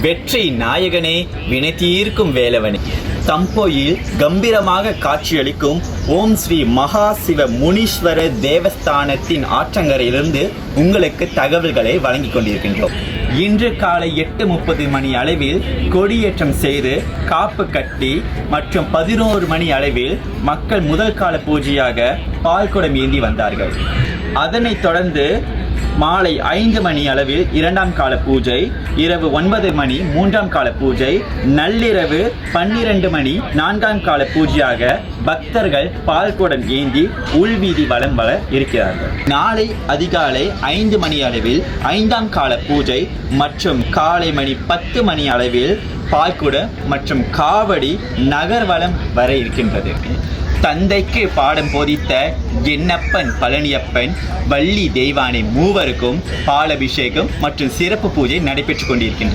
வெற்றி நாயகனே, வினை தீர்க்கும் வேலவனே. தம்போயில் கம்பீரமாக காட்சியளிக்கும் ஓம் ஸ்ரீ மகா சிவ முனீஸ்வர தேவஸ்தானத்தின் ஆற்றங்கரையிலிருந்து உங்களுக்கு தகவல்களை வழங்கிக் கொண்டிருக்கின்றோம். இன்று காலை 8:30 மணி அளவில் கொடியேற்றம் செய்து காப்பு கட்டி மற்றும் 11 மணி அளவில் மக்கள் முதல் கால பூஜையாக பால்குடம் ஏந்தி வந்தார்கள். அதனைத் தொடர்ந்து மாலை 5 மணி அளவில் 2ஆம் கால பூஜை, இரவு 9 மணி 3ஆம் கால பூஜை, நள்ளிரவு 12 மணி 4ஆம் கால பூஜையாக பக்தர்கள் பால்குடம் ஏந்தி உள்வீதி வலம் வர இருக்கிறார்கள். நாளை அதிகாலை 5 மணி அளவில் 5ஆம் கால பூஜை மற்றும் காலை மணி 10 மணி அளவில் பால்குடம் மற்றும் காவடி நகர்வலம் வர இருக்கின்றது. தந்தைக்கு பாடம் போதித்த என்னப்பன், பழனியப்பன், வள்ளி தெய்வானை மூவருக்கும் பாலபிஷேகம் மற்றும் சிறப்பு பூஜை நடைபெற்றுக் கொண்டிருக்கின்றது.